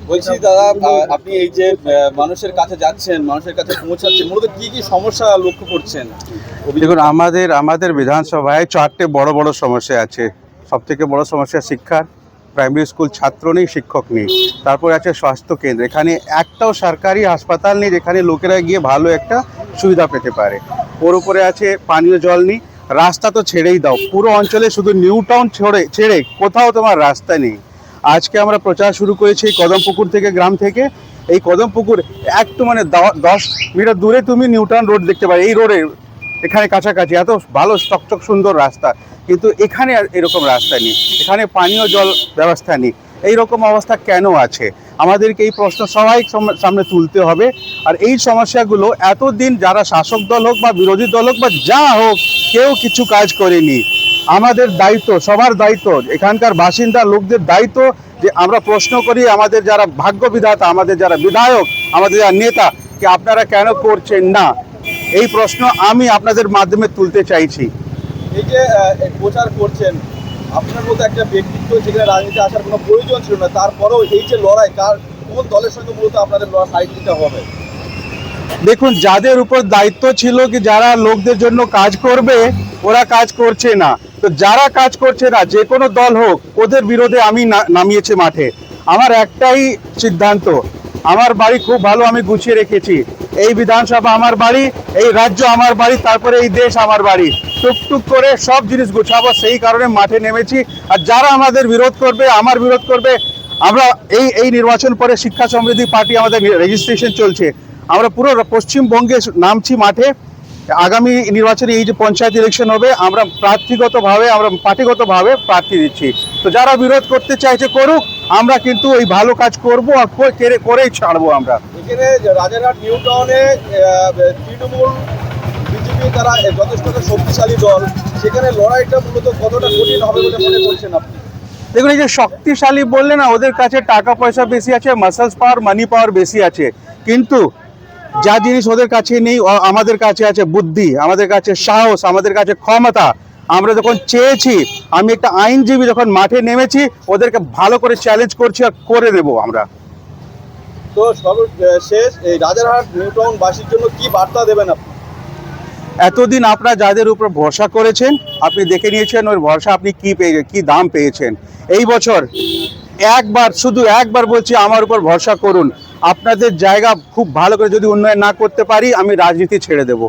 বলছি দাদা, আপনি এই যে মানুষের কাছে যাচ্ছেন, মানুষের কাছে পৌঁছাচ্ছেন, মূলত কি কি সমস্যা লক্ষ্য করছেন? দেখুন, আমাদের আমাদের বিধানসভায় চারটে বড় বড় সমস্যা আছে। সবথেকে বড় সমস্যা শিক্ষার। প্রাইমারি স্কুল ছাত্র নেই, শিক্ষক নেই। তারপর আছে স্বাস্থ্য কেন্দ্র, এখানে একটাও সরকারি হাসপাতাল নেই যেখানে লোকেরা গিয়ে ভালো একটা সুবিধা পেতে পারে। ওর উপরে আছে পানীয় জল নেই। রাস্তা তো ছেড়েই দাও, পুরো অঞ্চলে শুধু নিউ টাউন ছেড়ে কোথাও তোমার রাস্তা নেই। আজকে আমরা প্রচার শুরু করেছি এই কদমপুকুর থেকে, গ্রাম থেকে। এই কদমপুকুর একটু মানে 10 মিটার দূরে তুমি নিউ টাউন রোড দেখতে পাবে। এই রোডে এখানে কাছাকাছি এত ভালো চকচক সুন্দর রাস্তা, কিন্তু এখানে আর এরকম রাস্তা নেই, এখানে পানীয় জল ব্যবস্থা নেই। এই রকম অবস্থা কেন আছে? আমাদেরকে এই প্রশ্ন সবাই সামনে তুলতে হবে। আর এই সমস্যাগুলো এতদিন যারা শাসক দল হোক বা বিরোধী দল হোক বা যা হোক, কেউ কিছু কাজ করেনি। আমাদের দায়িত্ব, সবার দায়িত্ব, এখানকার বাসিন্দা লোকদের দায়িত্ব যে আমরা প্রশ্ন করি আমাদের যারা ভাগ্য বিধাতা, আমাদের যারা বিধায়ক, আমাদের যারা নেতা, যে আপনারা কেন করছেন না। এই প্রশ্ন আমি আপনাদের মাধ্যমে তুলতে চাইছি। এই যে প্রচার করছেন, আপনার মতো একটা ব্যক্তিত্ব যেখানে রাজনীতি আসার কোনো প্রয়োজন ছিল না, তারপরেও এই যে লড়াই, কোন দলের সঙ্গে মূলত আপনাদের ফাইট দিতে হবে? দেখুন, যাদের উপর দায়িত্ব ছিল কি যারা লোকদের জন্য কাজ করবে, ওরা কাজ করছে না। তো যারা কাজ করছে না, যে কোনো দল হোক, ওদের বিরোধে আমি নামিয়েছি মাঠে। আমার একটাই সিদ্ধান্ত, আমার বাড়ি খুব ভালো আমি গুছিয়ে রেখেছি। এই বিধানসভা আমার বাড়ি, এই রাজ্য আমার বাড়ি, তারপরে এই দেশ আমার বাড়ি। টুকটুক করে সব জিনিস গুছাবো, সেই কারণে মাঠে নেমেছি। আর যারা আমাদের বিরোধ করবে, আমার বিরোধ করবে, আমরা এই নির্বাচন পরে শিক্ষা সমৃদ্ধি পার্টি আমাদের রেজিস্ট্রেশন চলছে, আমরা পুরো পশ্চিমবঙ্গে নামছি মাঠে। আগামী নির্বাচনে এই যে পঞ্চায়েত ইলেকশন হবে, আমরা পার্টিগতভাবে প্রার্থী দিচ্ছি। তো যারা বিরোধ করতে চাইছে করুক, আমরা কিন্তু এই ভালো কাজ করবো আর করেই ছাড়বো আমরা। এখানে রাজারহাট নিউ টাউনে তৃণমূল বিজেপি তারা যথেষ্ট শক্তিশালী দল, সেখানে লড়াইটা মূলত কতটা কঠিন হবে বলে মনে করছেন আপনি? দেখুন, এই যে শক্তিশালী বললে না, ওদের কাছে টাকা পয়সা বেশি আছে, মাসেলস পাওয়ার, মানি পাওয়ার বেশি আছে, কিন্তু যা জিনিস ওদের কাছে নেই আমাদের কাছে আছে বুদ্ধি, আমাদের কাছে সাহস, আমাদের কাছে ক্ষমতা। আমরা যখন চেয়েছি, আমি একটা আইনজীবী যখন মাঠে নেমেছি, ওদেরকে ভালো করে চ্যালেঞ্জ করছি আর করে দেবো আমরা। তো সর্বশেষ এই রাজারহাট নিউ টাউন বাসীর জন্য কি বার্তা দেবেন আপনি? এতদিন আপনারা যাদের উপর ভরসা করেছেন, আপনি দেখে নিয়েছেন ওর ভরসা আপনি কি দাম পেয়েছেন। এই বছর শুধু একবার বলছি, আমার উপর ভরসা করুন। আপনাদের জায়গা খুব ভালো করে যদি উন্নয়ন না করতে পারি, আমি রাজনীতি ছেড়ে দেব।